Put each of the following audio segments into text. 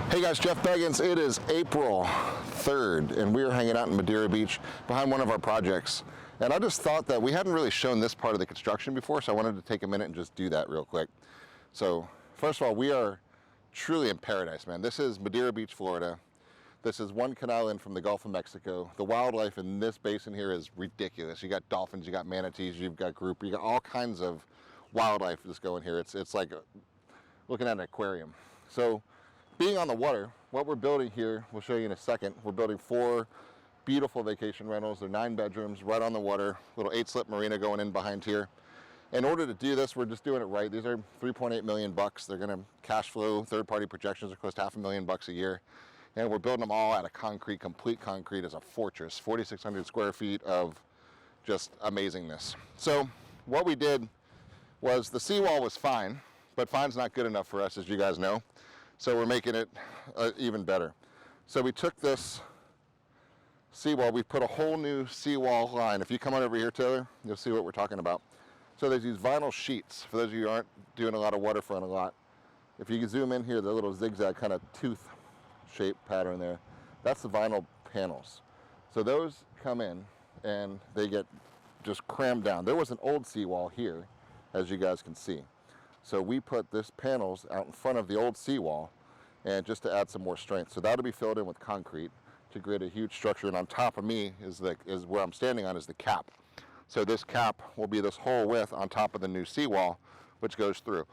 Hey guys, Jeff Beggins. It is April 3rd and we are hanging out in Madeira Beach behind one of our projects. And I just thought that we hadn't really shown this part of the construction before, so I wanted to take a minute and just do that real quick. So first of all, we are truly in paradise, man. This is Madeira Beach, Florida. This is one canal in from the Gulf of Mexico. The wildlife in this basin here is ridiculous. You got dolphins, you got manatees, you've got grouper, you got all kinds of wildlife that's going here. It's like looking at an aquarium. So being on the water, what we're building here, we'll show you in a second. We're building 4 beautiful vacation rentals. They're 9 bedrooms, right on the water, little 8-slip marina going in behind here. In order to do this, we're just doing it right. These are 3.8 million bucks. They're gonna cash flow, third-party projections are close to $500,000 a year. And we're building them all out of concrete, complete concrete as a fortress, 4,600 square feet of just amazingness. So what we did was the seawall was fine, but fine's not good enough for us, as you guys know. So we're making it even better. So we took this seawall, we put a whole new seawall line. If you come on over here, Taylor, you'll see what we're talking about. So there's these vinyl sheets. For those of you who aren't doing a lot of waterfront a lot, if you can zoom in here, the little zigzag kind of tooth shape pattern there, that's the vinyl panels. So those come in and they get just crammed down. There was an old seawall here, as you guys can see. So we put this panels out in front of the old seawall and just to add some more strength. So that'll be filled in with concrete to create a huge structure. And on top of me is where I'm standing on is the cap. So this cap will be this whole width on top of the new seawall, which goes through.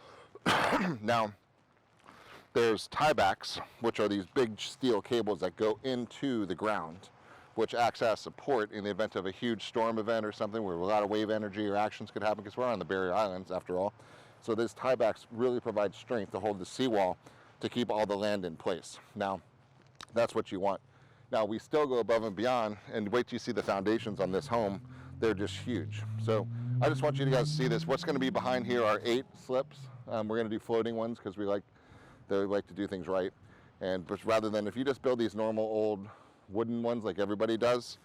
Now, there's tiebacks, which are these big steel cables that go into the ground, which acts as support in the event of a huge storm event or something where a lot of wave energy or actions could happen, because we're on the Barrier Islands after all. So these tiebacks really provide strength to hold the seawall to keep all the land in place. Now, that's what you want. Now, we still go above and beyond, and wait till you see the foundations on this home. They're just huge. So I just want you guys to see this. What's gonna be behind here are 8 slips. We're gonna do floating ones because we like to do things right. And rather than, if you just build these normal old wooden ones like everybody does,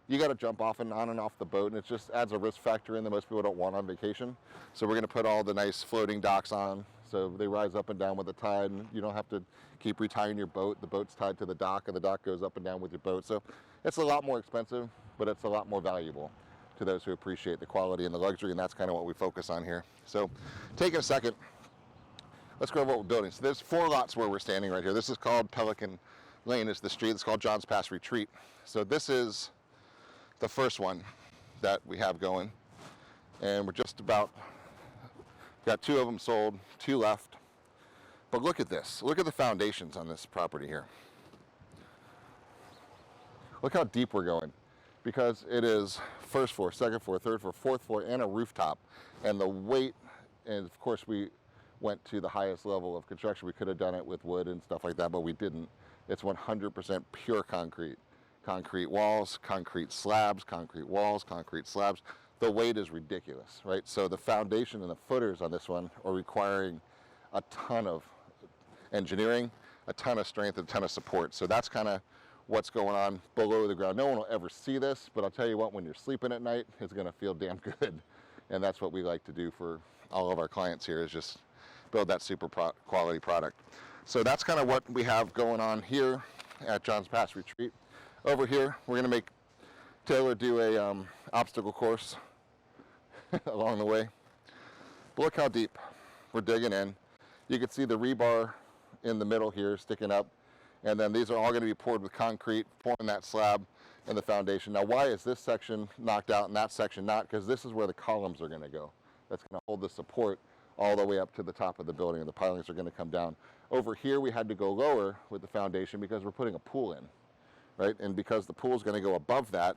you got to jump off and on and off the boat, and it just adds a risk factor in that most people don't want on vacation. So we're going to put all the nice floating docks on, so they rise up and down with the tide, and you don't have to keep retying your boat. The boat's tied to the dock, and the dock goes up and down with your boat. So it's a lot more expensive, but it's a lot more valuable to those who appreciate the quality and the luxury, and that's kind of what we focus on here. So taking a second, let's go over what we're building. So there's 4 lots where we're standing right here. This is called Pelican Lane, is the street. It's called John's Pass Retreat. So this is the first one that we have going, and we're just about got 2 of them sold, 2 left. But look at this. Look at the foundations on this property here. Look how deep we're going, because it is first floor, second floor, third floor, fourth floor, and a rooftop. And the weight, and of course we went to the highest level of construction. We could have done it with wood and stuff like that, but we didn't. It's 100% pure concrete. Concrete walls, concrete slabs, concrete walls, concrete slabs. The weight is ridiculous, right? So the foundation and the footers on this one are requiring a ton of engineering, a ton of strength, a ton of support. So that's kind of what's going on below the ground. No one will ever see this, but I'll tell you what, when you're sleeping at night, it's gonna feel damn good. And that's what we like to do for all of our clients here, is just build that super quality product. So that's kind of what we have going on here at John's Pass Retreat. Over here, we're gonna make Taylor do a obstacle course along the way. But look how deep we're digging in. You can see the rebar in the middle here sticking up, and then these are all gonna be poured with concrete, pouring that slab in the foundation. Now, why is this section knocked out and that section not? Because this is where the columns are gonna go. That's gonna hold the support all the way up to the top of the building, and the pilings are gonna come down. Over here, we had to go lower with the foundation because we're putting a pool in. Right, and because the pool is going to go above that,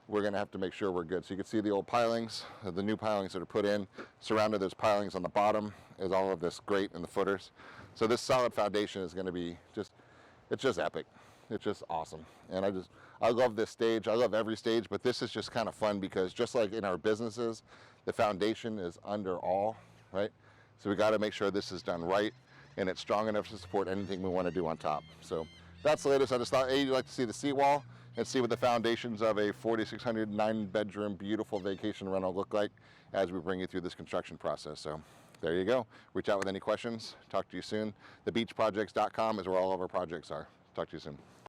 we're going to have to make sure we're good. So you can see the old pilings, the new pilings that are put in. Surrounded those pilings on the bottom is all of this grate and the footers. So this solid foundation is going to be it's just epic. It's just awesome. And I love this stage. I love every stage, but this is just kind of fun because just like in our businesses, the foundation is under all, right? So we got to make sure this is done right and it's strong enough to support anything we want to do on top. So that's the latest. I just thought, you'd like to see the seawall and see what the foundations of a 4,600 9-bedroom beautiful vacation rental look like as we bring you through this construction process. So There you go. Reach out with any questions. Talk to you soon. Thebeachprojects.com is where all of our projects are. Talk to you soon.